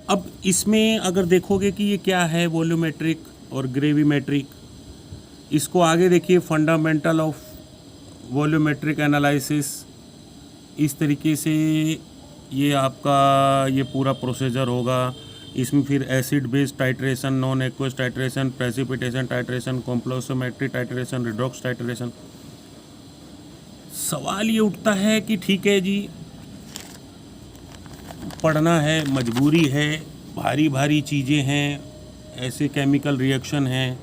अब इसमें अगर देखोगे कि ये क्या है वॉल्यूमेट्रिक और ग्रेविमेट्रिक, इसको आगे देखिए, फंडामेंटल ऑफ वॉल्यूमेट्रिक एनालिसिस, इस तरीके से ये आपका ये पूरा प्रोसीजर होगा। इसमें फिर acid base titration, non aqueous titration, precipitation titration, complexometric titration, redox titration. सवाल ये उठता है कि ठीक है जी, पढ़ना है, मजबूरी है, भारी भारी चीज़ें हैं, ऐसे केमिकल रिएक्शन हैं,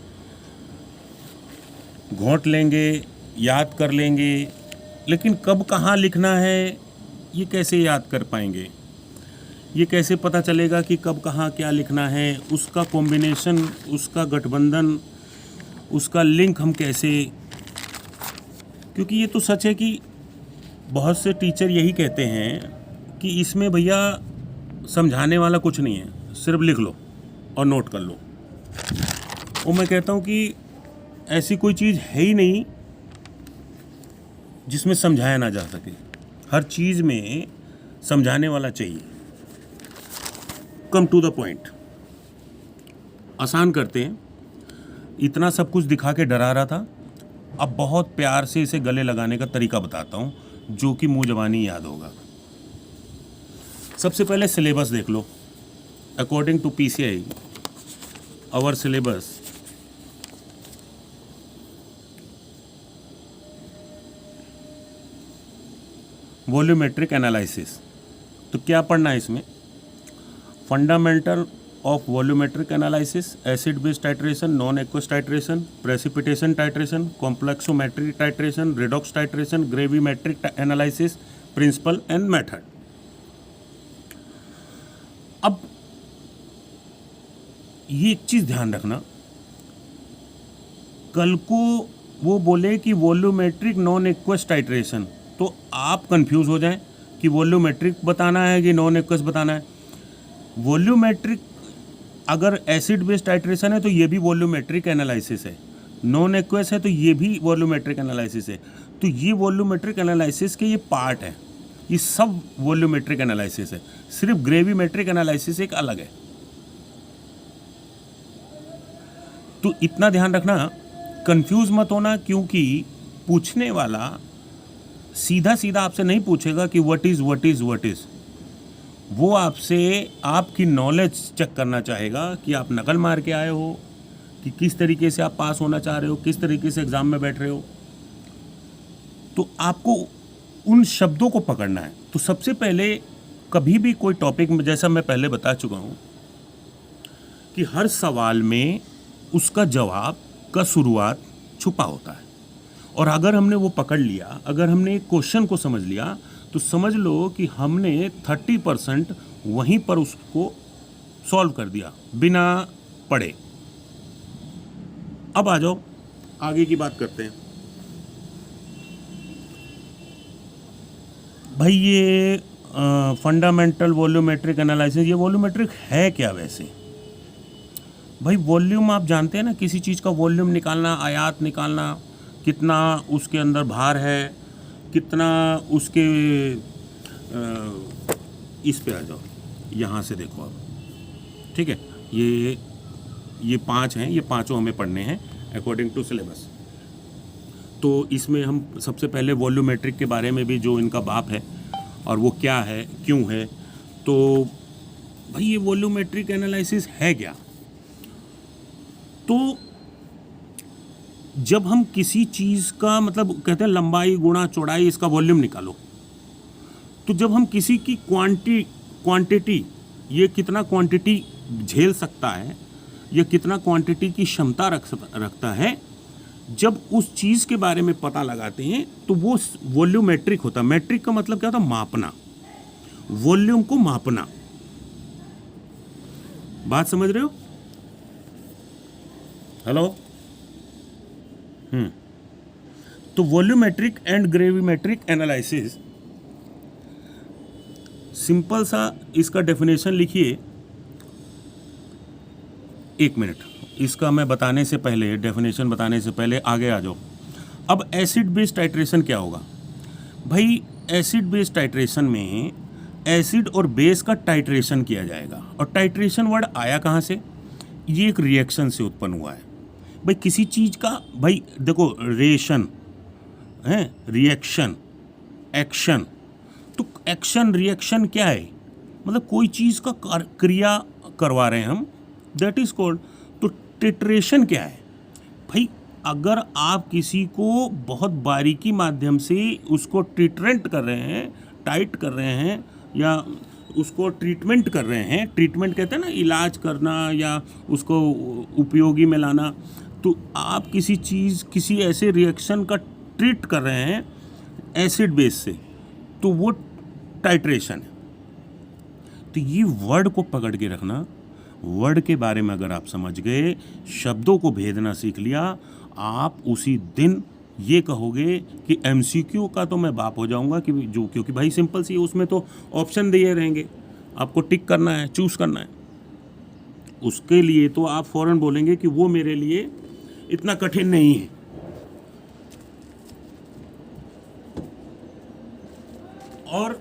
घोंट लेंगे, याद कर लेंगे, लेकिन कब कहाँ लिखना है ये कैसे याद कर पाएंगे? ये कैसे पता चलेगा कि कब कहाँ क्या लिखना है? उसका कॉम्बिनेशन, उसका गठबंधन, उसका लिंक हम कैसे? क्योंकि ये तो सच है कि बहुत से टीचर यही कहते हैं कि इसमें भैया समझाने वाला कुछ नहीं है, सिर्फ लिख लो और नोट कर लो। और मैं कहता हूँ कि ऐसी कोई चीज़ है ही नहीं जिसमें समझाया ना जा सके। हर चीज़ में समझाने वाला चाहिए। कम टू द पॉइंट, आसान करते हैं। इतना सब कुछ दिखा के डरा रहा था, अब बहुत प्यार से इसे गले लगाने का तरीका बताता हूँ जो कि मुँह ज़बानी याद होगा। सबसे पहले सिलेबस देख लो। According to PCI, our syllabus volumetric analysis. तो क्या पढ़ना है इसमें? Fundamental of volumetric analysis, acid base titration, non aqueous titration, precipitation titration, complexometric titration, redox titration, gravimetric analysis, principle and method. अब ये एक चीज़ ध्यान रखना, कल को वो बोले कि वॉल्यूमेट्रिक नॉन एक्वस टाइट्रेशन, तो आप कंफ्यूज हो जाएं कि वॉल्यूमेट्रिक बताना है कि नॉन एक्वस बताना है। वॉल्यूमेट्रिक अगर एसिड बेस टाइट्रेशन है तो ये भी वॉल्यूमेट्रिक एनालिसिस है, नॉन एक्वस है तो ये भी वॉल्यूमेट्रिक एनालिसिस है। तो ये वॉल्यूमेट्रिक एनालिसिस के ये पार्ट है, ये सब वॉल्यूमेट्रिक एनालिसिस है, सिर्फ ग्रेविमेट्रिक एनालिसिस एक अलग है। तो इतना ध्यान रखना, कंफ्यूज मत होना, क्योंकि पूछने वाला सीधा सीधा आपसे नहीं पूछेगा कि व्हाट इज। वो आपसे आपकी नॉलेज चेक करना चाहेगा कि आप नकल मार के आए हो, कि किस तरीके से आप पास होना चाह रहे हो, किस तरीके से एग्जाम में बैठ रहे हो। तो आपको उन शब्दों को पकड़ना है। तो सबसे पहले कभी भी कोई टॉपिक में, जैसा मैं पहले बता चुका हूँ कि हर सवाल में उसका जवाब का शुरुआत छुपा होता है, और अगर हमने वो पकड़ लिया, अगर हमने एक क्वेश्चन को समझ लिया, तो समझ लो कि हमने 30% वहीं पर उसको सॉल्व कर दिया बिना पढ़े। अब आ जाओ, आगे की बात करते हैं। भाई ये फंडामेंटल वॉल्यूमेट्रिक एनालिसिस, ये वॉल्यूमेट्रिक है क्या वैसे? भाई वॉल्यूम आप जानते हैं ना, किसी चीज़ का वॉल्यूम निकालना, आयात निकालना, कितना उसके अंदर भार है, कितना उसके इस पे आ जाओ, यहाँ से देखो आप, ठीक है। ये 5 हैं, ये पांचों हमें पढ़ने हैं अकॉर्डिंग टू सिलेबस। तो इसमें हम सबसे पहले वॉल्यूमेट्रिक के बारे में भी, जो इनका बाप है और वो क्या है, क्यों है। तो भाई ये वॉल्यूमेट्रिक एनालिसिस है क्या? तो जब हम किसी चीज़ का, मतलब कहते हैं लंबाई गुणा चौड़ाई, इसका वॉल्यूम निकालो, तो जब हम किसी की क्वांटिटी, ये कितना क्वांटिटी झेल सकता है, ये कितना क्वांटिटी की क्षमता रखता है, जब उस चीज़ के बारे में पता लगाते हैं तो वो वॉल्यूमेट्रिक होता है। मेट्रिक का मतलब क्या होता है? मापना, वॉल्यूम को मापना। बात समझ रहे हो? हेलो? तो volumetric and gravimetric analysis, simple सा इसका डेफिनेशन लिखिए। 1 मिनट, इसका मैं बताने से पहले, डेफिनेशन बताने से पहले आगे आ जाओ। अब एसिड बेस टाइट्रेशन क्या होगा? भाई एसिड बेस टाइट्रेशन में एसिड और बेस का टाइट्रेशन किया जाएगा। और टाइट्रेशन वर्ड आया कहाँ से? ये एक रिएक्शन से उत्पन्न हुआ है। भाई किसी चीज़ का, भाई देखो, रेशन है, रिएक्शन, एक्शन। तो एक्शन रिएक्शन क्या है? मतलब कोई चीज़ का क्रिया करवा रहे हैं हम, दैट इज कॉल्ड। तो टिट्रेशन क्या है? भाई अगर आप किसी को बहुत बारीकी माध्यम से उसको ट्रीटमेंट कर रहे हैं, टाइट कर रहे हैं, या उसको ट्रीटमेंट कर रहे हैं, ट्रीटमेंट कहते हैं ना, इलाज करना या उसको उपयोगी में लाना, तो आप किसी चीज़, किसी ऐसे रिएक्शन का ट्रीट कर रहे हैं एसिड बेस से, तो वो टाइट्रेशन है। तो ये वर्ड को पकड़ के रखना। वर्ड के बारे में अगर आप समझ गए, शब्दों को भेदना सीख लिया, आप उसी दिन ये कहोगे कि एमसीक्यू का तो मैं बाप हो जाऊंगा, कि जो, क्योंकि भाई सिंपल सी, उसमें तो ऑप्शन दिए रहेंगे, आपको टिक करना है, चूज करना है। उसके लिए तो आप फौरन बोलेंगे कि वो मेरे लिए इतना कठिन नहीं है। और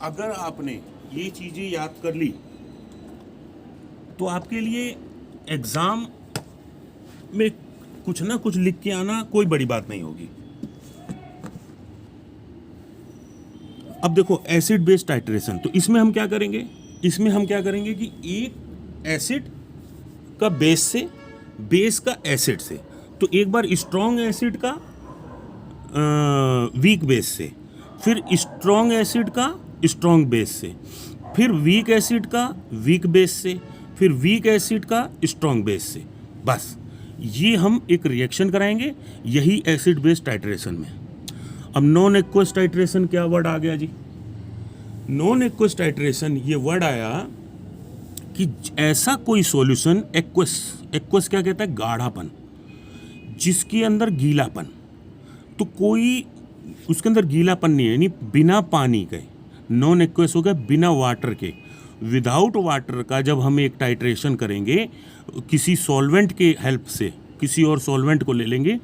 अगर आपने ये चीज़ें याद कर ली तो आपके लिए एग्ज़ाम में कुछ ना कुछ लिख के आना कोई बड़ी बात नहीं होगी। अब देखो, एसिड बेस टाइट्रेशन, तो इसमें हम क्या करेंगे? इसमें हम क्या करेंगे कि एक एसिड का बेस से, बेस का एसिड से, तो एक बार स्ट्रॉन्ग एसिड का वीक बेस से, फिर स्ट्रॉन्ग एसिड का स्ट्रॉन्ग बेस से, फिर वीक एसिड का वीक बेस से, फिर वीक एसिड का स्ट्रॉन्ग बेस से। बस ये हम एक रिएक्शन कराएंगे, यही एसिड बेस टाइट्रेशन में। अब नॉन एक्वस टाइट्रेशन क्या वर्ड आ गया जी? नॉन एक्वस टाइट्रेशन ये वर्ड आया कि ऐसा कोई सॉल्यूशन, एक्वस, एक्वस क्या कहता है? गाढ़ापन, जिसके अंदर गीलापन, तो कोई उसके अंदर गीलापन नहीं है, यानी बिना पानी के। नॉन एक्वस हो गया बिना वाटर के, विदाउट वाटर का। जब हम एक टाइट्रेशन करेंगे किसी सॉल्वेंट के हेल्प से, किसी और सॉल्वेंट को ले लेंगे,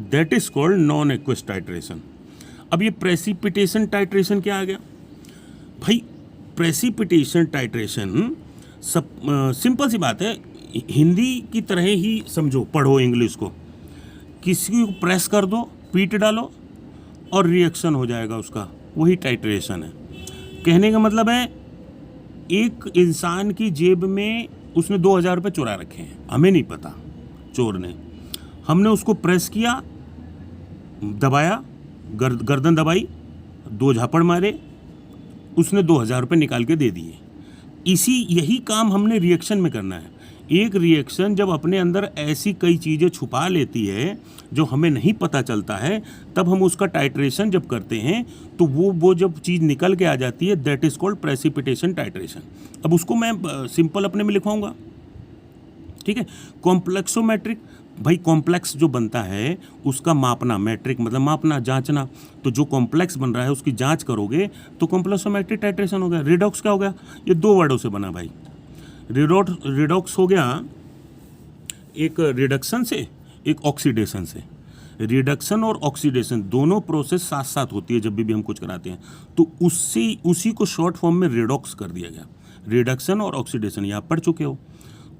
that is called non aqueous titration. अब ये प्रेसिपिटेशन टाइट्रेशन क्या आ गया? भाई प्रेसिपिटेशन टाइट्रेशन सब सिंपल सी बात है, हिंदी की तरह ही समझो, पढ़ो इंग्लिश को। किसी को प्रेस कर दो, पीट डालो और रिएक्शन हो जाएगा उसका, वही टाइट्रेशन है। कहने का मतलब है, एक इंसान की जेब में उसने 2000 रुपये चुरा रखे हैं, हमें नहीं पता, चोर ने, हमने उसको प्रेस किया, दबाया, गर्दन दबाई, 2 झापड़ मारे, उसने 2000 रुपये निकाल के दे दिए। यही काम हमने रिएक्शन में करना है। एक रिएक्शन जब अपने अंदर ऐसी कई चीज़ें छुपा लेती है जो हमें नहीं पता चलता है, तब हम उसका टाइट्रेशन जब करते हैं तो वो जब चीज़ निकल के आ जाती है, that is called precipitation titration. अब उसको मैं सिंपल अपने में लिखवाऊंगा, ठीक है। कॉम्प्लेक्सोमेट्रिक, भाई कॉम्प्लेक्स जो बनता है उसका मापना, मैट्रिक मतलब मापना, जांचना, तो जो कॉम्प्लेक्स बन रहा है उसकी जांच करोगे तो कॉम्प्लेक्सोमेट्रिक टाइट्रेशन हो गया। रिडॉक्स क्या हो गया? ये 2 वर्डों से बना भाई। रिडॉक्स हो गया एक रिडक्शन से, एक ऑक्सीडेशन से। रिडक्शन और ऑक्सीडेशन दोनों प्रोसेस साथ साथ होती है जब भी हम कुछ कराते हैं, तो उसी को शॉर्ट फॉर्म में रिडॉक्स कर दिया गया। रिडक्शन और ऑक्सीडेशन ये आप पढ़ चुके हो।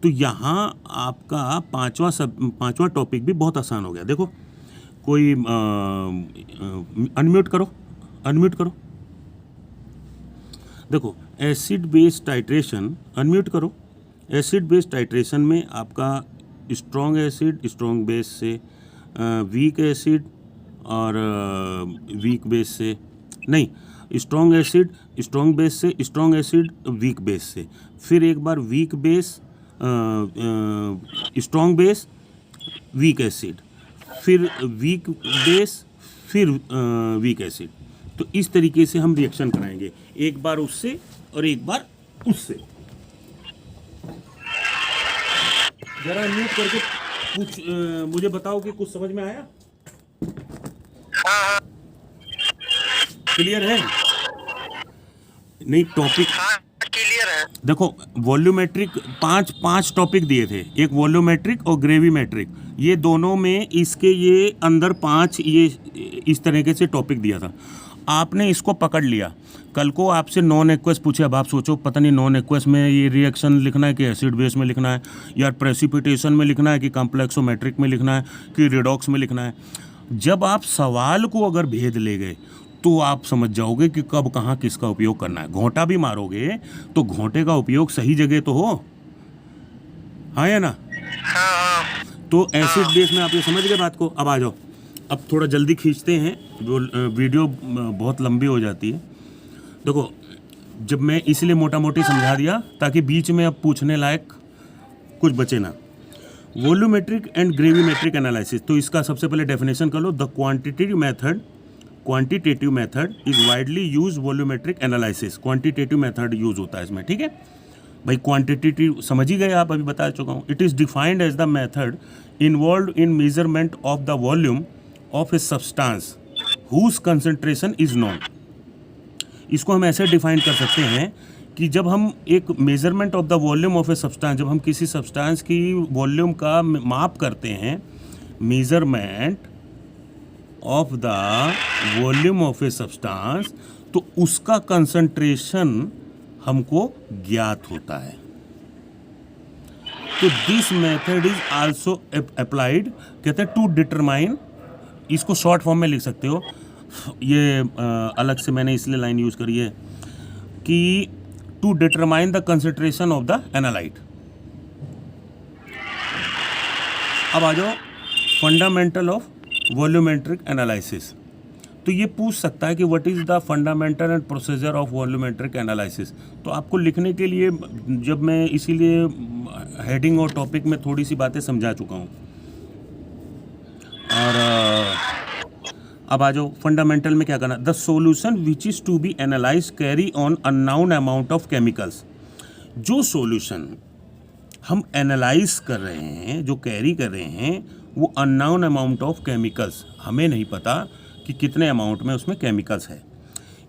तो यहाँ आपका पांचवा टॉपिक भी बहुत आसान हो गया। देखो, कोई अनम्यूट करो। देखो, एसिड बेस टाइट्रेशन, अनम्यूट करो। एसिड बेस टाइट्रेशन में आपका स्ट्रॉन्ग एसिड स्ट्रॉन्ग बेस से, वीक एसिड और वीक बेस से, नहीं, स्ट्रॉन्ग एसिड स्ट्रॉन्ग बेस से, स्ट्रॉन्ग एसिड वीक बेस से, फिर एक बार weak base strong base weak acid, फिर वीक बेस, फिर वीक एसिड। तो इस तरीके से हम रिएक्शन कराएंगे, एक बार उससे और एक बार उससे। जरा म्यूट करके कुछ मुझे बताओ कि कुछ समझ में आया? क्लियर है? नहीं, टॉपिक क्लियर है। देखो, वॉल्यूमेट्रिक पांच टॉपिक दिए थे, एक वॉल्यूमेट्रिक और ग्रेविमेट्रिक, ये दोनों में इसके ये अंदर 5 ये इस तरीके से टॉपिक दिया था। आपने इसको पकड़ लिया, कल को आपसे नॉन एक्वस पूछे, अब आप सोचो पता नहीं नॉन एक्वस में ये रिएक्शन लिखना है कि एसिड बेस में लिखना है, या प्रेसिपिटेशन में लिखना है कि कॉम्प्लेक्सोमेट्रिक में लिखना है कि रिडॉक्स में लिखना है। जब आप सवाल को अगर भेद ले गए तो आप समझ जाओगे कि कब कहाँ किसका उपयोग करना है। घोंटा भी मारोगे तो घोंटे का उपयोग सही जगह तो हो, हाँ या ना? तो एसिड बेस में आप ये समझ गए बात को। अब आ जाओ, अब थोड़ा जल्दी खींचते हैं, वीडियो बहुत लंबी हो जाती है। देखो, जब मैं इसलिए मोटा मोटी समझा दिया ताकि बीच में अब पूछने लायक कुछ बचे ना। वॉल्यूमेट्रिक एंड ग्रेविमेट्रिक एनालिसिस, तो इसका सबसे पहले डेफिनेशन कर लो। The quantitative method is widely use volumetric analysis. Quantitative method use होता है इसमें, ठीक है भाई। क्वांटिटेटिव समझ ही गए आप, अभी बता चुका हूँ। It is defined as the method involve in measurement of the volume of a substance whose concentration is known. इसको हम ऐसे डिफाइन कर सकते हैं कि जब हम एक measurement of the volume of a substance, जब हम किसी सब्सटेंस की वॉल्यूम का माप करते हैं, measurement of the volume of a substance, तो उसका कंसंट्रेशन हमको ज्ञात होता है। तो this method is also applied, कहते हैं टू डिटरमाइन, इसको शॉर्ट फॉर्म में लिख सकते हो। ये अलग से मैंने इसलिए लाइन यूज करी है कि to determine the concentration of the analyte. अब आ जाओ फंडामेंटल ऑफ वॉल्यूमेट्रिक एनालिसिस। तो ये पूछ सकता है कि what is the fundamental and procedure of volumetric analysis. तो आपको लिखने के लिए, जब मैं इसीलिए हेडिंग और टॉपिक में थोड़ी सी बातें समझा चुका हूँ। और अब आ जाओ फंडामेंटल में क्या करना। The solution which is to be analyze carry on unknown amount of chemicals. जो सॉल्यूशन हम एनालाइज कर रहे हैं, जो कैरी कर रहे हैं, वो अननाउन अमाउंट ऑफ केमिकल्स, हमें नहीं पता कि कितने अमाउंट में उसमें केमिकल्स है।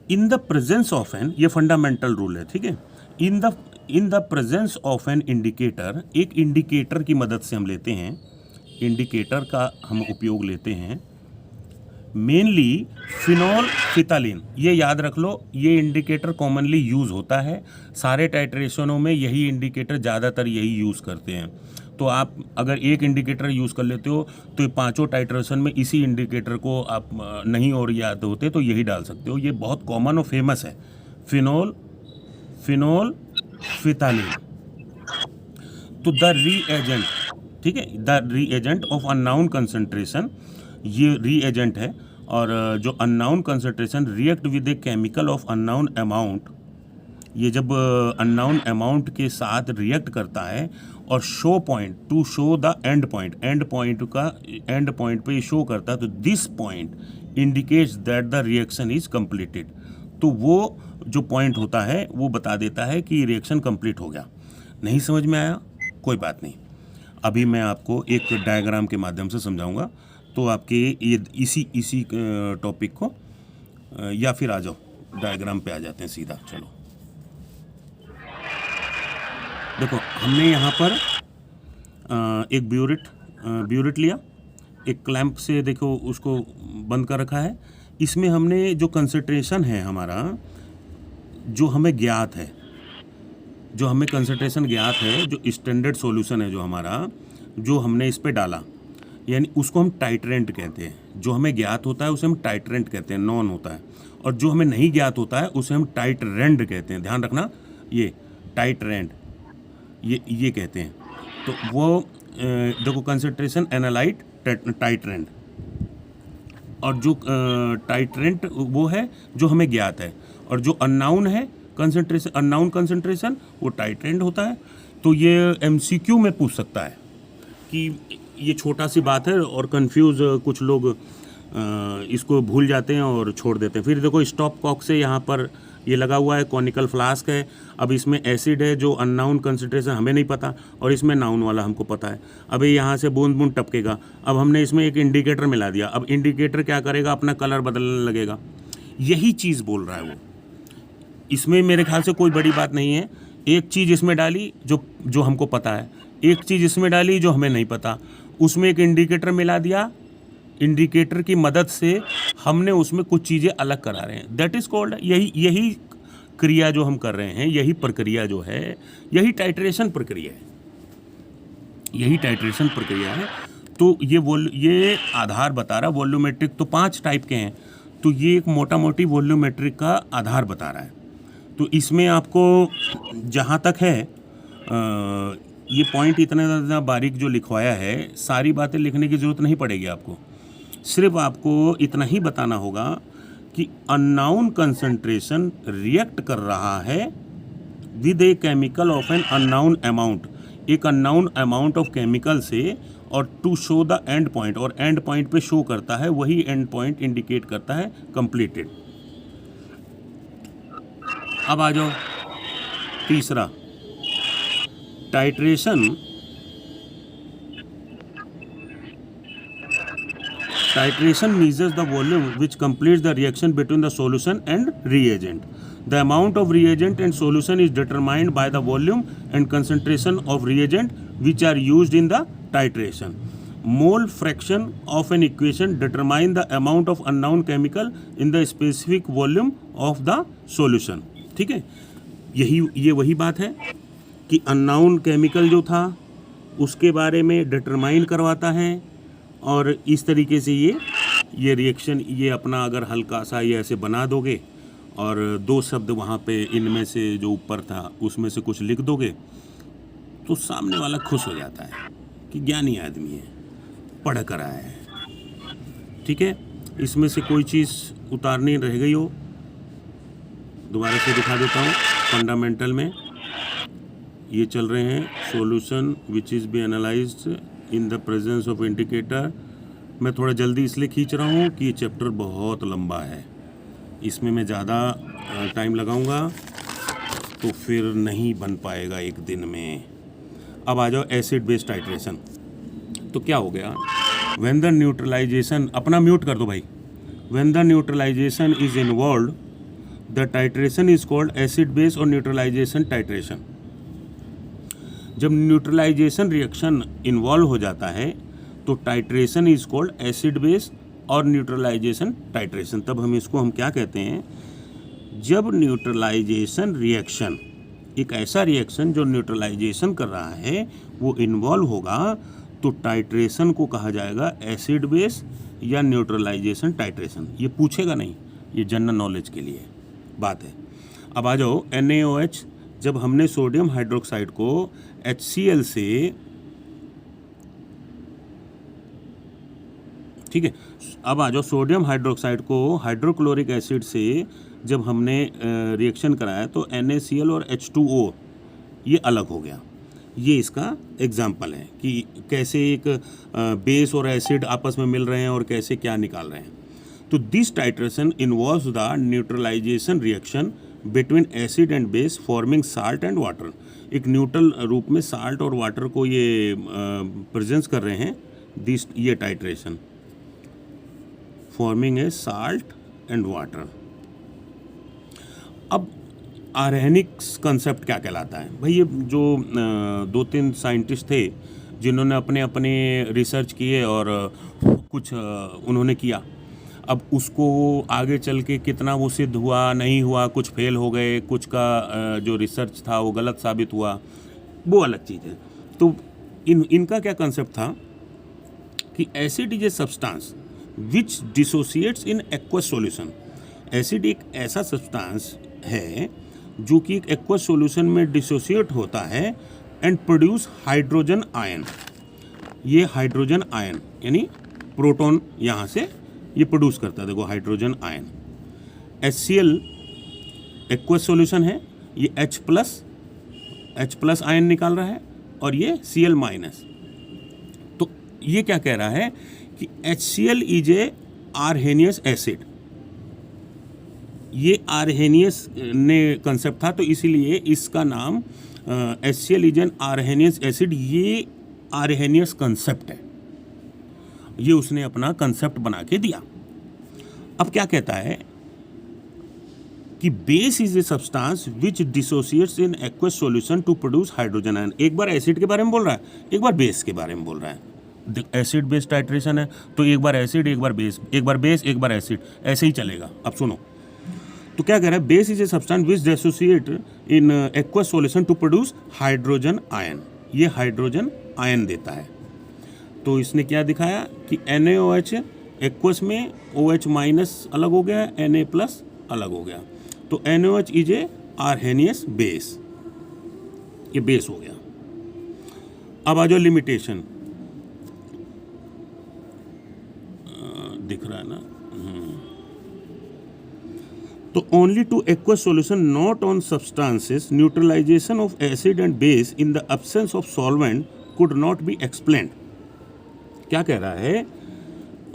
In the presence of an, ये फंडामेंटल रूल है, ठीक है। In the presence of an indicator, एक इंडिकेटर की मदद से हम लेते हैं, इंडिकेटर का हम उपयोग लेते हैं। मेनली फिनोल फितालिन, ये याद रख लो, ये इंडिकेटर कॉमनली यूज़ होता है। सारे टाइट्रेशनों में यही इंडिकेटर ज़्यादातर यही यूज़ करते हैं। तो आप अगर एक इंडिकेटर यूज़ कर लेते हो तो ये पांचों टाइट्रेशन में इसी इंडिकेटर को आप नहीं और याद होते तो यही डाल सकते हो। ये बहुत कॉमन और फेमस है, फिनोल फितालिन। तो द रीएजेंट, ठीक है, the reagent of unknown concentration, ये रीएजेंट है। और जो unknown concentration react with a chemical of unknown amount, ये जब अननाउन अमाउंट के साथ रिएक्ट करता है और show point two show the end point, and point पे शो करता है, तो this point indicates that the reaction is completed. तो वो जो पॉइंट होता है वो बता देता है कि रिएक्शन कंप्लीट हो गया। नहीं समझ में आया, कोई बात नहीं, अभी मैं आपको एक डायग्राम के माध्यम से समझाऊंगा। तो आपके ये इसी टॉपिक को, या फिर आ जाओ डायग्राम पे आ जाते हैं सीधा। चलो देखो, हमने यहाँ पर एक ब्यूरेट लिया, एक क्लैंप से देखो उसको बंद कर रखा है। इसमें हमने जो कंसंट्रेशन है हमारा, जो हमें ज्ञात है, जो हमें कंसंट्रेशन ज्ञात है, जो स्टैंडर्ड सॉल्यूशन है जो हमारा, जो हमने इस पे डाला, यानी उसको हम टाइट्रेंट कहते हैं। जो हमें ज्ञात होता है उसे हम टाइट्रेंट कहते हैं, नॉन होता है। और जो हमें नहीं ज्ञात होता है उसे हम टाइट्रेंड कहते हैं। ध्यान रखना, ये टाइट्रेंड, ये कहते हैं। तो वो देखो, कंसंट्रेशन एनालाइट टाइट्रेंड, और जो टाइट्रेंट वो है जो हमें ज्ञात है, और जो अननाउन है कंसंट्रेशन, अननाउन कंसंट्रेशन, वो टाइट्रेंड होता है। तो ये एमसीक्यू में पूछ सकता है कि ये छोटा सी बात है और कंफ्यूज कुछ लोग इसको भूल जाते हैं और छोड़ देते हैं। फिर देखो, स्टॉप कॉक से यहाँ पर ये लगा हुआ है, कॉनिकल फ्लास्क है। अब इसमें एसिड है जो अननाउन कंसंट्रेशन हमें नहीं पता, और इसमें नाउन वाला हमको पता है। अब ये यहाँ से बूंद बूंद टपकेगा। अब हमने इसमें एक इंडिकेटर मिला दिया, अब इंडिकेटर क्या करेगा, अपना कलर बदलने लगेगा। यही चीज़ बोल रहा है वो। इसमें मेरे ख्याल से कोई बड़ी बात नहीं है। एक चीज़ इसमें डाली जो हमको पता है, एक चीज़ इसमें डाली जो हमें नहीं पता, उसमें एक इंडिकेटर मिला दिया, इंडिकेटर की मदद से हमने उसमें कुछ चीज़ें अलग करा रहे हैं, दैट इज़ कॉल्ड, यही क्रिया जो हम कर रहे हैं, यही प्रक्रिया जो है, यही टाइट्रेशन प्रक्रिया है, यही टाइट्रेशन प्रक्रिया है। तो ये आधार बता रहा, वॉल्यूमेट्रिक तो 5 टाइप के हैं, तो ये एक मोटा मोटी वॉल्यूमेट्रिक का आधार बता रहा है। तो इसमें आपको जहाँ तक है ये पॉइंट इतना ज़्यादा बारीक जो लिखवाया है, सारी बातें लिखने की ज़रूरत नहीं पड़ेगी आपको, सिर्फ आपको इतना ही बताना होगा कि अननोन कंसंट्रेशन रिएक्ट कर रहा है with a chemical of an unknown amount, एक अननोन अमाउंट ऑफ केमिकल से, और to show the end point, और एंड पॉइंट पे शो करता है, वही एंड पॉइंट इंडिकेट करता है कंप्लीटेड। अब आ जाओ तीसरा, titration measures the volume which completes the reaction between the solution and reagent. The amount of reagent and solution is determined by the volume and concentration of reagent which are used in the titration. Mole fraction of an equation determine the amount of unknown chemical in the specific volume of the solution. ठीक है, ये वही बात है कि unknown chemical जो था उसके बारे में डिटरमाइन करवाता है, और इस तरीके से ये रिएक्शन, ये अपना अगर हल्का सा ये ऐसे बना दोगे और 2 शब्द वहाँ पे इनमें से जो ऊपर था उसमें से कुछ लिख दोगे, तो सामने वाला खुश हो जाता है कि ज्ञानी आदमी है, पढ़ कर आया है। ठीक है, इसमें से कोई चीज़ उतारनी रह गई हो, दोबारा से दिखा देता हूँ। फंडामेंटल में ये चल रहे हैं, solution which is B analysed in the presence of indicator. मैं थोड़ा जल्दी इसलिए खींच रहा हूँ कि ये चैप्टर बहुत लंबा है, इसमें मैं ज़्यादा टाइम लगाऊंगा तो फिर नहीं बन पाएगा एक दिन में। अब आ जाओ एसिड बेस टाइट्रेशन। तो क्या हो गया, व्हेन द न्यूट्रलाइजेशन, अपना म्यूट कर दो भाई, when the neutralization is involve the titration is called acid base or neutralization titration. जब न्यूट्रलाइजेशन रिएक्शन इन्वॉल्व हो जाता है तो titration is called acid base or neutralization titration. तब हम क्या कहते हैं, जब न्यूट्रलाइजेशन रिएक्शन, एक ऐसा रिएक्शन जो न्यूट्रलाइजेशन कर रहा है, वो इन्वॉल्व होगा तो टाइट्रेशन को कहा जाएगा एसिड बेस या न्यूट्रलाइजेशन टाइट्रेशन। ये पूछेगा नहीं, ये जनरल नॉलेज के लिए बात है। अब आ जाओ NaOH, जब हमने सोडियम हाइड्रोक्साइड को HCl से, ठीक है, अब आ जाओ सोडियम हाइड्रोक्साइड को हाइड्रोक्लोरिक एसिड से जब हमने रिएक्शन कराया तो NaCl और H2O ये अलग हो गया। ये इसका एग्जाम्पल है कि कैसे एक बेस और एसिड आपस में मिल रहे हैं और कैसे क्या निकाल रहे हैं। तो this titration involves the neutralization reaction between acid and base forming salt and water. एक न्यूट्रल रूप में साल्ट और वाटर को ये प्रेजेंस कर रहे हैं, दिस ये titration forming a salt and water. अब आर्हेनिक्स कंसेप्ट क्या कहलाता है भाई? ये जो 2-3 साइंटिस्ट थे जिन्होंने अपने अपने रिसर्च किए और कुछ उन्होंने किया, अब उसको आगे चल के कितना वो सिद्ध हुआ नहीं हुआ, कुछ फेल हो गए, कुछ का जो रिसर्च था वो गलत साबित हुआ, वो अलग चीज़ है। तो इनका क्या कंसेप्ट था कि acid is a substance which dissociates in aqueous solution. Acid एक ऐसा सब्सटेंस है जो कि एक एक्वस सॉल्यूशन में डिसोसिएट होता है एंड प्रोड्यूस हाइड्रोजन आयन। ये हाइड्रोजन आयन यानी प्रोटॉन यहाँ से ये प्रोड्यूस करता है, देखो hydrogen ion. HCl aqueous solution है, ये H प्लस आयन निकाल रहा है और ये Cl माइनस। तो ये क्या कह रहा है कि HCl is a Arrhenius acid. ये आर्हेनियस ने कंसेप्ट था, तो इसीलिए इसका नाम HCl is an Arrhenius acid. ये आर्हेनियस कंसेप्ट है, ये उसने अपना कंसेप्ट बना के दिया। अब क्या कहता है कि base is a substance which dissociates in aqueous solution to produce hydrogen ion. एक बार एसिड के बारे में बोल रहा है, एक बार बेस के बारे में बोल रहा है। एसिड बेस टाइट्रेशन है, तो एक बार एसिड एक बार बेस, एक बार बेस एक बार एसिड, ऐसे ही चलेगा। अब सुनो, तो क्या कह रहा है, base is a substance which dissociate in aqueous solution to produce hydrogen ion. ये हाइड्रोजन आयन देता है। तो इसने क्या दिखाया कि NaOH एक्वस में OH माइनस अलग हो गया, Na प्लस अलग हो गया, तो NaOH is a Arrhenius base, ये बेस हो गया। अब आ जाओ लिमिटेशन, दिख रहा है ना, तो only to aqueous solution not on substances neutralization of acid and base in the absence of solvent could not be explained. क्या कह रहा है,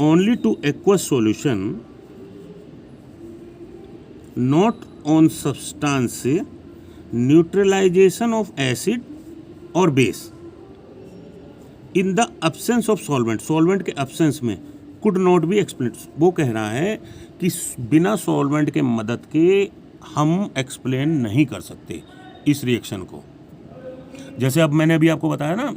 only to aqueous solution not on substance neutralization of acid और base in the absence of solvent, solvent के absence में, could not be explain. वो कह रहा है कि बिना सॉल्वेंट के मदद के हम एक्सप्लेन नहीं कर सकते इस रिएक्शन को। जैसे अब मैंने अभी आपको बताया ना,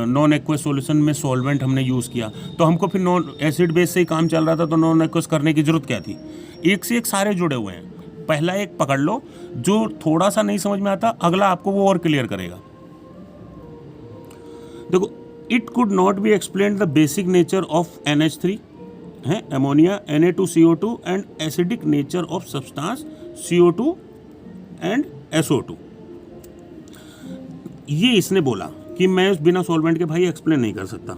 नॉन एक्वस सॉल्यूशन में सॉल्वेंट हमने यूज़ किया, तो हमको फिर नॉन एसिड बेस से ही काम चल रहा था, तो नॉन एक्वस करने की जरूरत क्या थी। एक से एक सारे जुड़े हुए हैं, पहला एक पकड़ लो, जो थोड़ा सा नहीं समझ में आता अगला आपको वो और क्लियर करेगा। देखो, it could not be explain the basic nature of NH3 है ammonia, Na2CO2 and acidic nature of substance CO2 and SO2। ये इसने बोला कि मैं बिना सॉल्वेंट के भाई एक्सप्लेन नहीं कर सकता,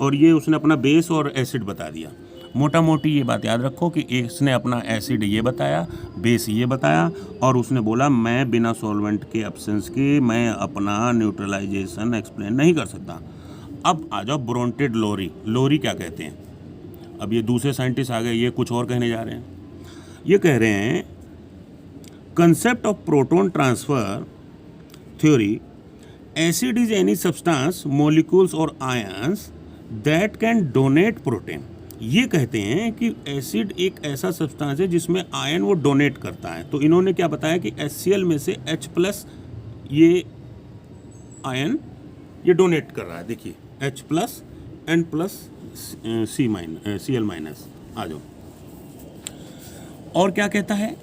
और ये उसने अपना बेस और एसिड बता दिया। मोटा मोटी ये बात याद रखो कि इसने अपना एसिड ये बताया, बेस ये बताया, और उसने बोला मैं बिना सॉल्वेंट के एब्सेंस के मैं अपना न्यूट्रलाइजेशन एक्सप्लेन नहीं कर सकता। अब आ जाओ ब्रोंटेड लोरी। लोरी क्या कहते हैं, अब ये दूसरे साइंटिस्ट आ गए, ये कुछ और कहने जा रहे हैं। ये कह रहे हैं concept of proton transfer theory, acid is any substance molecules और ions that can donate protein. ये कहते हैं कि एसिड एक ऐसा सब्सटेंस है जिसमें आयन वो डोनेट करता है। तो इन्होंने क्या बताया कि HCl में से H+ ये आयन ये डोनेट कर रहा है। देखिए H+ N+ Cl-। आ जाओ, और क्या कहता है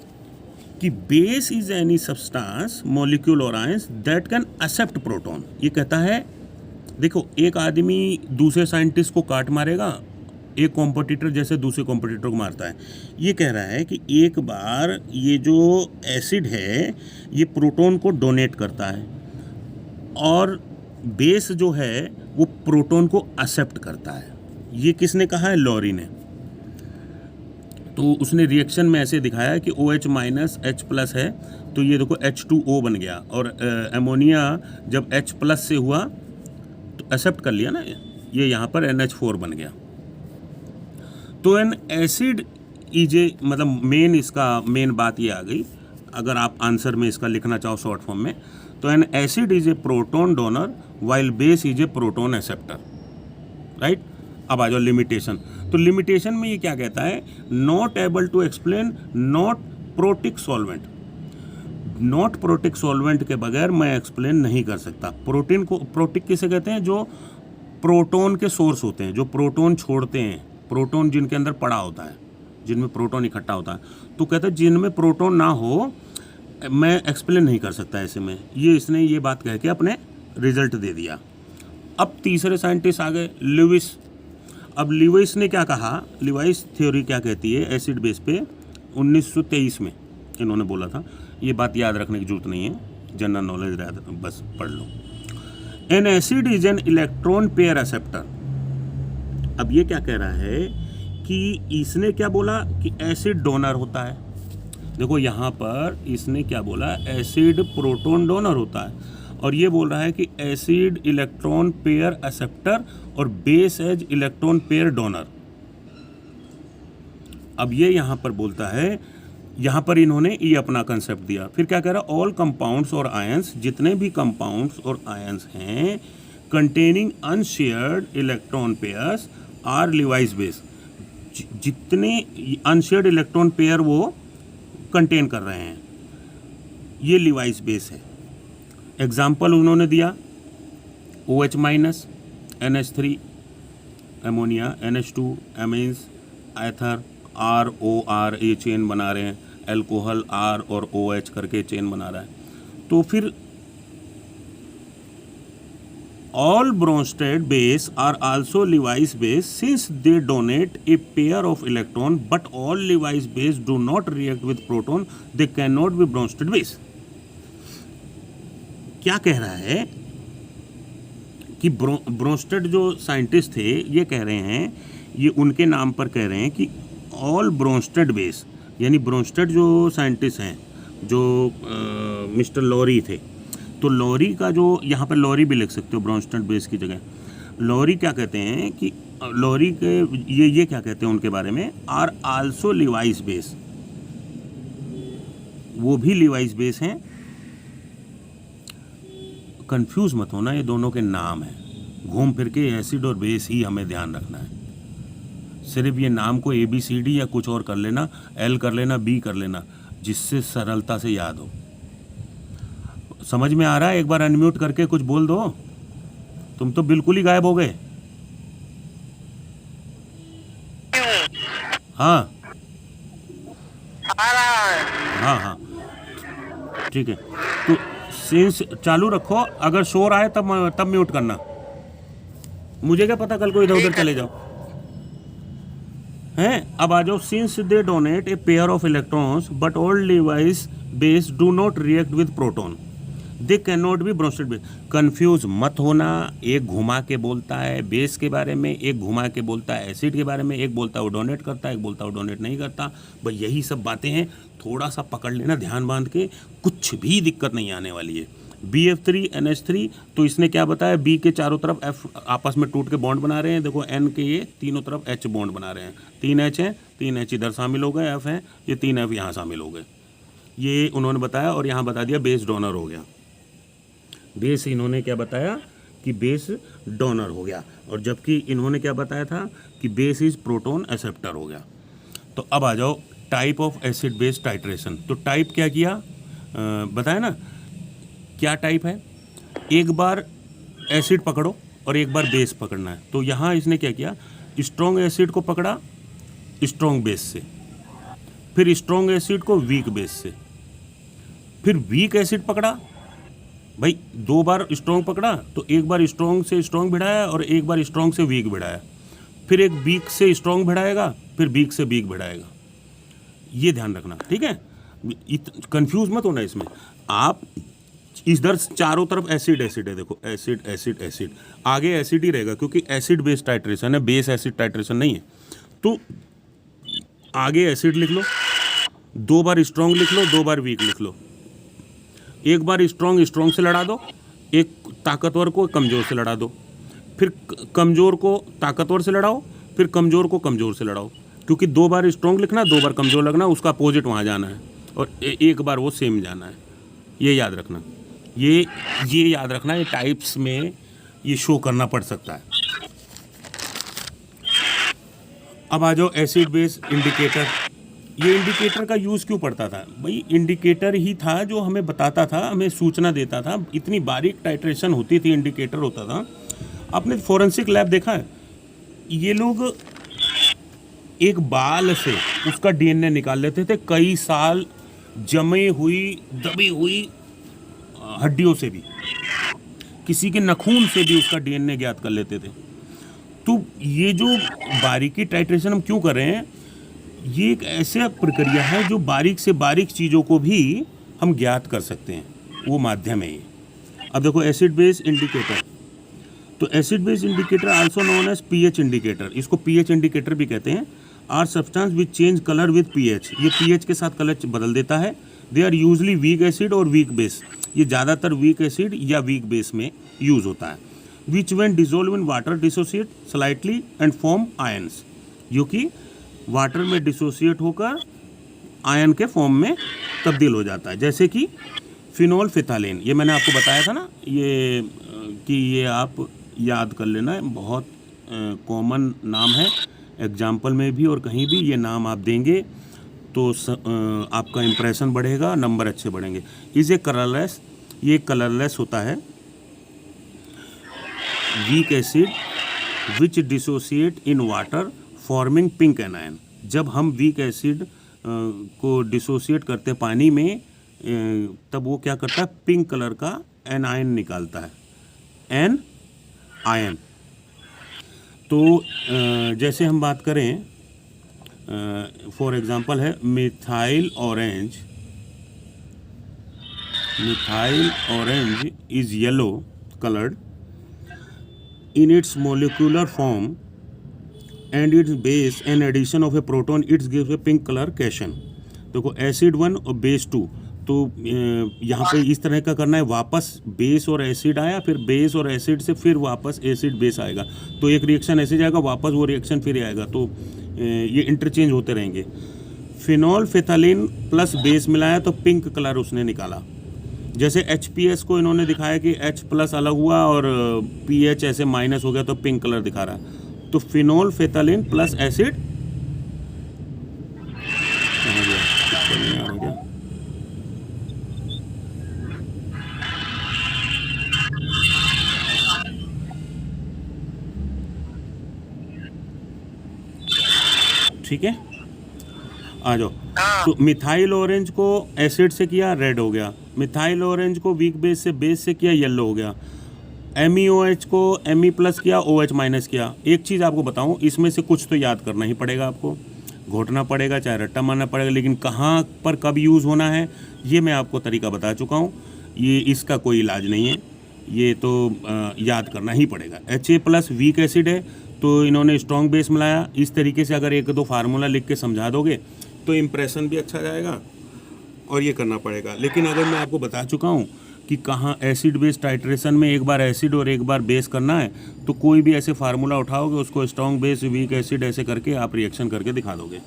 कि base is any substance molecule और ions that can accept proton. ये कहता है, देखो एक आदमी दूसरे साइंटिस्ट को काट मारेगा, एक कॉम्पिटिटर जैसे दूसरे कॉम्पिटिटर को मारता है। ये कह रहा है कि एक बार ये जो एसिड है ये प्रोटॉन को डोनेट करता है, और बेस जो है वो प्रोटॉन को एक्सेप्ट करता है। ये किसने कहा है, लॉरी ने। तो उसने रिएक्शन में ऐसे दिखाया कि OH माइनस H+ है, तो ये देखो H2O बन गया, और अमोनिया जब H+ से हुआ तो एक्सेप्ट कर लिया ना, ये यहाँ पर NH4 बन गया। तो एन एसिड इजे, मतलब मेन बात ये आ गई, अगर आप आंसर में इसका लिखना चाहो शॉर्ट फॉर्म में, तो N acid is a proton donor while base is A proton acceptor, right. अब आ जाओ लिमिटेशन। तो लिमिटेशन में ये क्या कहता है, not able to explain not protic solvent. Not protic solvent के बगैर मैं एक्सप्लेन नहीं कर सकता। प्रोटीन को प्रोटिक किसे कहते हैं, जो प्रोटॉन के सोर्स होते हैं, जो प्रोटॉन छोड़ते हैं, प्रोटॉन जिनके अंदर पड़ा होता है, जिनमें प्रोटॉन इकट्ठा होता है। तो कहते हैं जिनमें प्रोटॉन ना हो मैं एक्सप्लेन नहीं कर सकता ऐसे में। ये इसने ये बात कह के अपने रिजल्ट दे दिया। अब तीसरे साइंटिस्ट आ गए, लिविस। अब लिविस ने क्या कहा, लिवाइस थ्योरी क्या कहती है एसिड बेस पे, 1923 में इन्होंने बोला था। ये बात याद रखने की जरूरत नहीं है, जनरल नॉलेज रहता, बस पढ़ लो। An acid is an electron pair acceptor. अब ये क्या कह रहा है कि इसने क्या बोला कि एसिड डोनर होता है। देखो यहाँ पर इसने क्या बोला, एसिड प्रोटॉन डोनर होता है, और ये बोल रहा है कि एसिड इलेक्ट्रॉन पेयर एक्सेप्टर और base as electron pair donor. अब ये यहाँ पर बोलता है, यहाँ पर इन्होंने ये अपना कंसेप्ट दिया। फिर क्या कह रहा है, ऑल कंपाउंड्स और आयंस, जितने भी कंपाउंड्स और आयंस हैं containing unshared electron pairs are Lewis base. जितने अनशेयर्ड इलेक्ट्रॉन पेयर वो कंटेन कर रहे हैं ये लिवाइस बेस है। एग्जाम्पल उन्होंने दिया OH minus NH3, ammonia, NH2, amines, ether, ROR ये चेन बना रहे हैं, एल्कोहल R और OH करके चेन बना रहा है। तो फिर all Bronsted base are also Lewis base since they donate a pair of electron, but all Lewis base do not react with proton, they cannot be Bronsted base। क्या कह रहा है कि ब्रोंस्टेड जो साइंटिस्ट थे ये कह रहे हैं, ये उनके नाम पर कह रहे हैं कि ऑल ब्रोंस्टेड बेस, यानी ब्रोंस्टेड जो साइंटिस्ट हैं, जो मिस्टर लॉरी थे, तो लॉरी का जो यहाँ पर लॉरी भी लिख सकते हो ब्रोंस्टेड बेस की जगह। लॉरी क्या कहते हैं कि लॉरी के ये क्या कहते हैं उनके बारे में, आर आल्सो लिवाइस बेस, वो भी लिवाइस बेस हैं। कंफ्यूज मत होना, ये दोनों के नाम हैं, घूम फिर के एसिड और बेस ही हमें ध्यान रखना है। सिर्फ ये नाम को ABCD या कुछ और कर लेना, L कर लेना, B कर लेना, जिससे सरलता से याद हो। समझ में आ रहा है? एक बार अनम्यूट करके कुछ बोल दो, तुम तो बिल्कुल ही गायब हो गए। हाँ हाँ, ठीक है। तो सेंस चालू रखो, अगर शोर आए तब म्यूट करना। मुझे क्या पता कल को इधर उधर चले जाओ। हैं, अब आ जाओ। Since they donate a pair of electrons but all device base do not react with proton, they can not be Bronsted base. Confuse मत होना, एक घुमा के बोलता है बेस के बारे में, एक घुमा के बोलता है एसिड के बारे में, एक बोलता है वो डोनेट करता है, एक बोलता है वो डोनेट नहीं करता। भाई यही सब बातें हैं, थोड़ा सा पकड़ लेना ध्यान बांध के, कुछ भी दिक्कत नहीं आने वाली है। BF3 NH3, तो इसने क्या बताया, B के चारों तरफ F आपस में टूट के बॉन्ड बना रहे हैं। देखो N के ये तीनों तरफ H बॉन्ड बना रहे हैं, 3 H हैं, 3 H इधर शामिल हो गए, F हैं, ये 3 F यहाँ शामिल हो गए। ये उन्होंने बताया, और यहाँ बता दिया बेस डोनर हो गया। बेस इन्होंने क्या बताया कि बेस डोनर हो गया, और जबकि इन्होंने क्या बताया था कि बेस इज प्रोटॉन एक्सेप्टर हो गया। तो अब आ जाओ type of acid base titration. तो टाइप क्या किया, बताया ना क्या टाइप है। एक बार एसिड पकड़ो और एक बार बेस पकड़ना है। तो यहाँ इसने क्या किया, स्ट्रॉन्ग एसिड को पकड़ा स्ट्रॉन्ग बेस से, फिर स्ट्रॉन्ग एसिड को वीक बेस से, फिर वीक एसिड पकड़ा। भाई 2 बार स्ट्रॉन्ग पकड़ा, तो एक बार स्ट्रॉन्ग से स्ट्रॉन्ग भिड़ाया और एक बार स्ट्रॉन्ग से वीक भिड़ाया, फिर एक वीक से स्ट्रॉन्ग भिड़ाएगा, फिर वीक से वीक भिड़ाएगा। ये ध्यान रखना, ठीक है। कंफ्यूज मत होना इसमें। आप इधर चारों तरफ एसिड एसिड है, देखो एसिड एसिड एसिड, आगे एसिड ही रहेगा क्योंकि एसिड बेस टाइट्रेशन है, बेस एसिड टाइट्रेशन नहीं है। तो आगे एसिड लिख लो, 2 बार स्ट्रॉन्ग लिख लो, 2 बार वीक लिख लो। एक बार स्ट्रॉन्ग से लड़ा दो, एक ताकतवर को कमज़ोर से लड़ा दो, फिर कमज़ोर को ताकतवर से लड़ाओ, फिर कमज़ोर को कमज़ोर से लड़ाओ। क्योंकि 2 बार स्ट्रॉन्ग लिखना, 2 बार कमज़ोर लगना, उसका अपोजिट वहाँ जाना है, और एक बार वो सेम जाना है। ये याद रखना, ये याद रखना, ये टाइप्स में ये शो करना पड़ सकता है। अब आ जाओ एसिड बेस इंडिकेटर। ये इंडिकेटर का यूज़ क्यों पड़ता था भाई, इंडिकेटर ही था जो हमें बताता था, हमें सूचना देता था। इतनी बारीक टाइट्रेशन होती थी, इंडिकेटर होता था। आपने फोरेंसिक लैब देखा है, ये लोग एक बाल से उसका DNA निकाल लेते थे, कई साल जमी हुई दबी हुई हड्डियों से भी, किसी के नाखून से भी उसका DNA ज्ञात कर लेते थे। तो ये जो बारीकी टाइट्रेशन हम क्यों कर रहे हैं, ये एक ऐसा प्रक्रिया है जो बारीक से बारीक चीज़ों को भी हम ज्ञात कर सकते हैं, वो माध्यम है ये। अब देखो एसिड बेस इंडिकेटर, तो acid base indicator also known as pH indicator, इसको pH इंडिकेटर भी कहते हैं। Are substance which change colour with pH, ये pH के साथ कलर बदल देता है। They are usually weak acid और वीक बेस, ये ज़्यादातर वीक एसिड या वीक बेस में यूज़ होता है। Which when dissolve in water dissociate slightly and form ions, जो कि वाटर में डिसोसिएट होकर आयन के फॉर्म में तब्दील हो जाता है, जैसे कि फिनोल फिथालेन। ये मैंने आपको बताया था ना, ये कि ये आप याद कर लेना, बहुत कॉमन नाम है, एग्जाम्पल में भी और कहीं भी ये नाम आप देंगे तो आपका इम्प्रेशन बढ़ेगा, नंबर अच्छे बढ़ेंगे। इज ए कलरलेस, ये कलरलेस होता है। Weak acid which dissociate in water forming pink anion. जब हम वीक एसिड को डिसोसिएट करते हैं पानी में, तब वो क्या करता है, पिंक कलर का एनायन निकालता है, एन आयन। तो जैसे हम बात करें, फॉर एग्जांपल है methyl orange. Methyl orange is yellow colored in its molecular form and its base and addition of a proton it gives a pink color cation। देखो एसिड 1 और बेस 2, तो यहाँ पे इस तरह का करना है, वापस बेस और एसिड आया, फिर बेस और एसिड से फिर वापस एसिड बेस आएगा, तो एक रिएक्शन ऐसे जाएगा, वापस वो रिएक्शन फिर आएगा, तो ये इंटरचेंज होते रहेंगे। फिनॉल फेथालिन प्लस बेस मिलाया तो पिंक कलर उसने निकाला। जैसे HPS को इन्होंने दिखाया कि H प्लस अलग हुआ और PH ऐसे माइनस हो गया तो पिंक कलर दिखा रहा है। तो फिनोल फेथालिन प्लस एसिड ठीक है, आ जाओ। तो मिथाइल ऑरेंज को एसिड से किया, रेड हो गया। मिथाइल ऑरेंज को वीक बेस से किया, येलो हो गया। MEOH को Me प्लस किया, OH माइनस किया। एक चीज़ आपको बताऊं, इसमें से कुछ तो याद करना ही पड़ेगा, आपको घोटना पड़ेगा, चाहे रट्टा मारना पड़ेगा, लेकिन कहाँ पर कब यूज़ होना है ये मैं आपको तरीका बता चुका हूँ। ये इसका कोई इलाज नहीं है, ये तो याद करना ही पड़ेगा। HA प्लस वीक एसिड है, तो इन्होंने स्ट्रॉन्ग बेस मिलाया। इस तरीके से अगर एक दो फार्मूला लिख के समझा दोगे तो इम्प्रेशन भी अच्छा जाएगा, और ये करना पड़ेगा। लेकिन अगर मैं आपको बता चुका हूँ कि कहाँ एसिड बेस टाइट्रेशन में एक बार एसिड और एक बार बेस करना है, तो कोई भी ऐसे फार्मूला उठाओगे, उसको स्ट्रॉन्ग बेस वीक एसिड ऐसे करके आप रिएक्शन करके दिखा दोगे।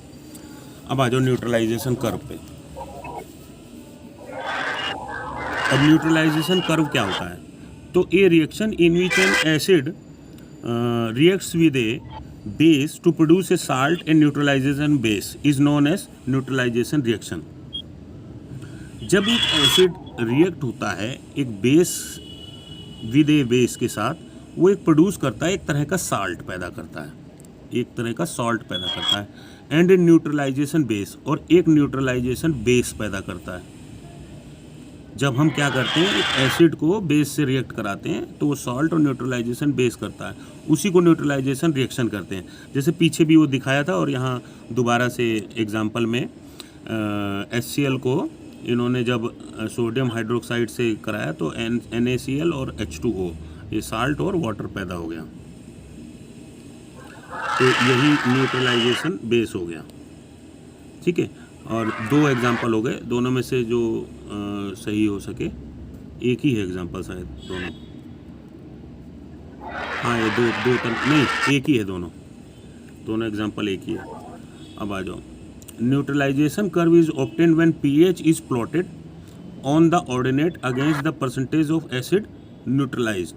अब आ जाओ न्यूट्रलाइजेशन कर्व पे। अब न्यूट्रलाइजेशन कर्व क्या होता है, तो ए reaction in which N acid reacts with a base to produce a salt and neutralization base is known as neutralization reaction। जब एक एसिड रिएक्ट होता है एक बेस विद ए बेस के साथ, वो एक प्रोड्यूस करता है, एक तरह का साल्ट पैदा करता है, एक तरह का सॉल्ट पैदा करता है, एंड ए न्यूट्रलाइजेशन बेस, और एक न्यूट्रलाइजेशन बेस पैदा करता है। जब हम क्या करते हैं, एक एसिड को बेस से रिएक्ट कराते हैं तो वो सॉल्ट और न्यूट्रलाइजेशन बेस करता है, उसी को न्यूट्रलाइजेशन रिएक्शन करते हैं। जैसे पीछे भी वो दिखाया था, और यहाँ दोबारा से एग्जांपल में HCl को इन्होंने जब सोडियम हाइड्रोक्साइड से कराया तो NaCl और H2O, ये साल्ट और वाटर पैदा हो गया, तो यही न्यूट्रलाइजेशन बेस हो गया। ठीक है, और दो एग्जांपल हो गए, दोनों में से जो सही हो सके, एक ही है एग्जांपल शायद दोनों, हाँ ये दो नहीं, एक ही है, दोनों एग्जांपल एक ही है। अब आ जाओ, neutralization curve is obtained when pH is plotted on the ordinate against the percentage of acid neutralized.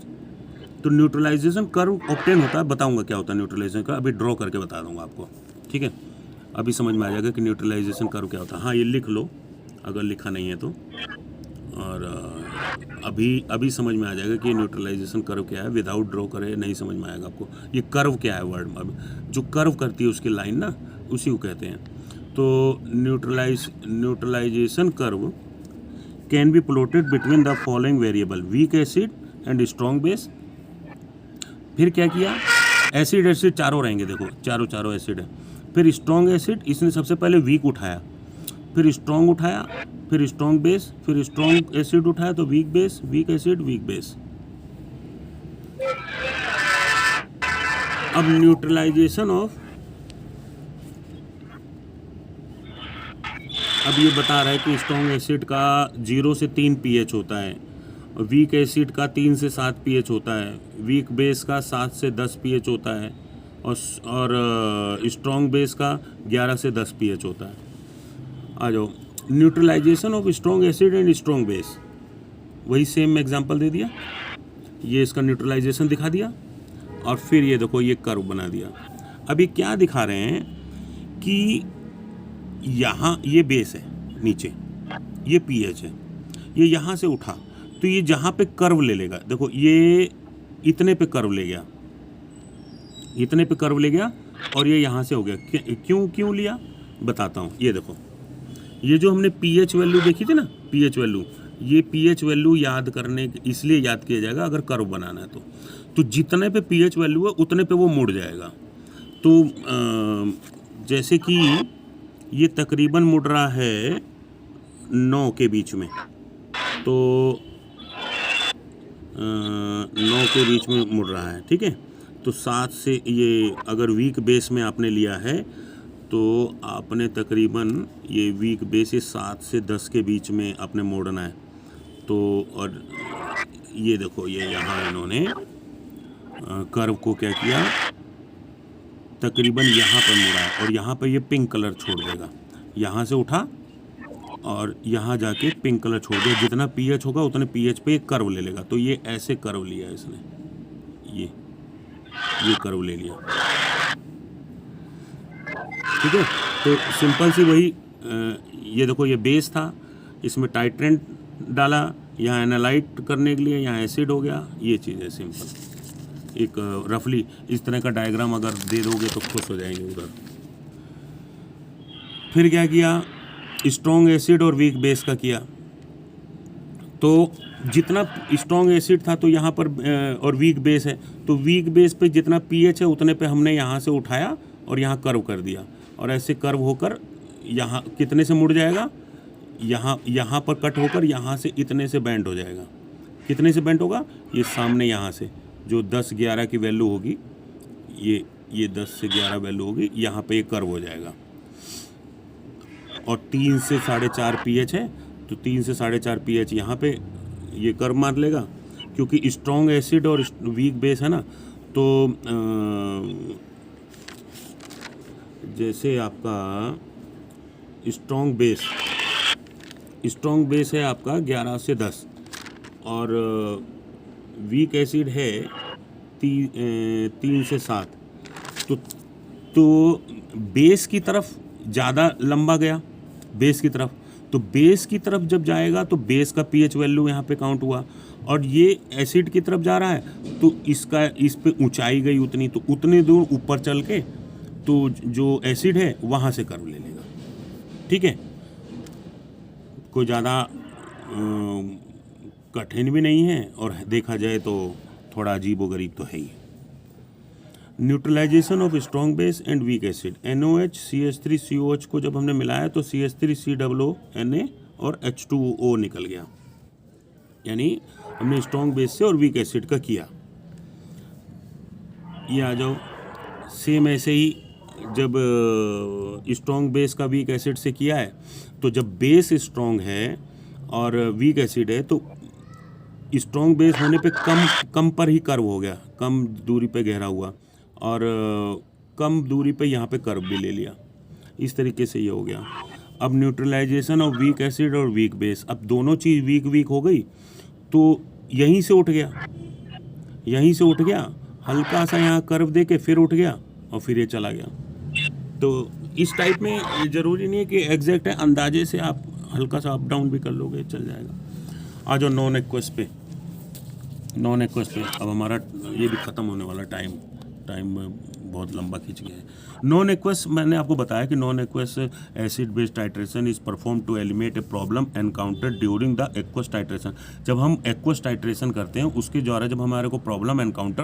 तो न्यूट्रलाइजेशन कर्व ऑब्टेन होता है, बताऊंगा क्या होता है न्यूट्रलाइजेशन कर्व, अभी ड्रॉ करके बता दूंगा आपको। ठीक है, अभी समझ में आ जाएगा कि न्यूट्रलाइजेशन कर्व क्या होता है। हाँ, ये लिख लो अगर लिखा नहीं है तो, और अभी समझ में आ जाएगा कि न्यूट्रलाइजेशन कर्व क्या है। विदाउट ड्रॉ करे नहीं समझ में आएगा आपको। ये कर्व क्या है, वर्ड अब जो कर्व करती है उसकी लाइन ना, उसी को कहते हैं। तो neutralization curve can be plotted between the following variable, weak acid and strong base. फिर क्या किया, एसिड चारों रहेंगे, देखो चारों एसिड है। फिर स्ट्रॉन्ग एसिड, इसने सबसे पहले वीक उठाया, फिर स्ट्रॉन्ग उठाया, फिर स्ट्रॉन्ग बेस, फिर स्ट्रॉन्ग एसिड उठाया तो weak base, weak acid, weak base. अब न्यूट्रलाइजेशन ऑफ, अब ये बता रहा है कि स्ट्रॉन्ग एसिड का 0 से 3 pH होता है, वीक एसिड का 3 से 7 pH होता है, वीक बेस का 7 से 10 pH होता है, और स्ट्रॉन्ग बेस का 11 से 10 pH होता है। आ जाओ, neutralization of strong acid and strong base, वही सेम एग्जांपल दे दिया, ये इसका न्यूट्रलाइजेशन दिखा दिया, और फिर ये देखो ये कर्व बना दिया। अभी क्या दिखा रहे हैं कि यहाँ ये बेस है, नीचे ये pH है, ये यहाँ से उठा तो ये जहाँ पे कर्व ले लेगा, देखो ये इतने पे कर्व ले गया, इतने पे कर्व ले गया और ये यहाँ से हो गया। क्यों लिया बताता हूँ। ये देखो, ये जो हमने pH वैल्यू देखी थी ना, pH वैल्यू, ये pH वैल्यू याद करने इसलिए याद किया जाएगा अगर कर्व बनाना है तो जितने पे pH वैल्यू है उतने पे वो मुड़ जाएगा। तो जैसे कि ये तकरीबन मुड़ रहा है 9 के बीच में, तो 9 के बीच में मुड़ रहा है, ठीक है। तो 7 से ये अगर वीक बेस में आपने लिया है तो आपने तकरीबन ये वीक बेस ये 7 से 10 के बीच में आपने मोड़ना है। तो और ये देखो, ये यहाँ इन्होंने कर्व को क्या किया, तकरीबन यहाँ पर मुड़ा है और यहाँ पर ये पिंक कलर छोड़ देगा। यहाँ से उठा और यहाँ जाके पिंक कलर छोड़ दिया। जितना pH होगा उतने pH पे एक कर्व ले लेगा। तो ये ऐसे कर्व लिया इसने, ये कर्व ले लिया, ठीक है। तो सिंपल सी वही, ये देखो ये बेस था, इसमें टाइट्रेंट डाला, यहाँ एनालाइट करने के लिए यहाँ एसिड हो गया। ये चीज़ है सिंपल। एक रफली इस तरह का डायग्राम अगर दे दोगे तो खुश हो जाएंगे उधर। फिर क्या किया, स्ट्रॉन्ग एसिड और वीक बेस का किया। तो जितना स्ट्रॉन्ग एसिड था तो यहाँ पर और वीक बेस है, तो वीक बेस पे जितना pH है उतने पे हमने यहाँ से उठाया और यहाँ कर्व कर दिया। और ऐसे कर्व होकर यहाँ कितने से मुड़ जाएगा, यहाँ पर कट होकर यहाँ से इतने से बैंड हो जाएगा। कितने से बैंड होगा, ये सामने यहाँ से जो 10-11 की वैल्यू होगी, ये 10 से 11 वैल्यू होगी, यहाँ पे ये कर्व हो जाएगा। और 3 से 4.5 pH है, तो 3 से 4.5 pH यहाँ पे ये कर्व मार लेगा। क्योंकि स्ट्रॉन्ग एसिड और वीक बेस है ना, तो जैसे आपका स्ट्रॉन्ग बेस है आपका 11 से 10 और वीक एसिड है 3 से 7, तो बेस की तरफ ज़्यादा लंबा गया, बेस की तरफ। तो बेस की तरफ जब जाएगा तो बेस का pH वैल्यू यहाँ पे काउंट हुआ, और ये एसिड की तरफ जा रहा है तो इस पे ऊंचाई गई उतनी, तो उतनी दूर ऊपर चल के तो जो एसिड है वहाँ से कर्व ले लेगा, ठीक है। कोई ज़्यादा कठिन भी नहीं है और देखा जाए तो थोड़ा अजीबोगरीब तो है ही। Neutralisation of strong base and weak acid, NOH CH3COH को जब हमने मिलाया तो CH3COONA और H2O निकल गया, यानी हमने स्ट्रॉन्ग बेस से और वीक एसिड का किया। ये आ जाओ, सेम ऐसे ही जब स्ट्रॉन्ग बेस का वीक एसिड से किया है, तो जब बेस स्ट्रॉन्ग है और वीक एसिड है तो स्ट्रॉन्ग बेस होने पे कम पर ही कर्व हो गया, कम दूरी पे गहरा हुआ, और कम दूरी पे यहाँ पे कर्व भी ले लिया। इस तरीके से ये हो गया। अब न्यूट्रलाइजेशन ऑफ वीक एसिड और वीक बेस, अब दोनों चीज़ वीक हो गई तो यहीं से उठ गया, हल्का सा यहाँ कर्व दे के फिर उठ गया और फिर ये चला गया। तो इस टाइप में ज़रूरी नहीं है कि एग्जैक्ट है, अंदाजे से आप हल्का सा अप डाउन भी कर लोगे, चल जाएगा। आ जाओ नॉन एक्वस पे। अब हमारा ये भी ख़त्म होने वाला, टाइम बहुत लंबा खींच गया है। नॉन एक्वस, मैंने आपको बताया कि non aqueous acid based titration is perform to eliminate a problem encounter during the aqueous titration. जब हम एक्वस टाइट्रेशन करते हैं उसके द्वारा जब हमारे को प्रॉब्लम एनकाउंटर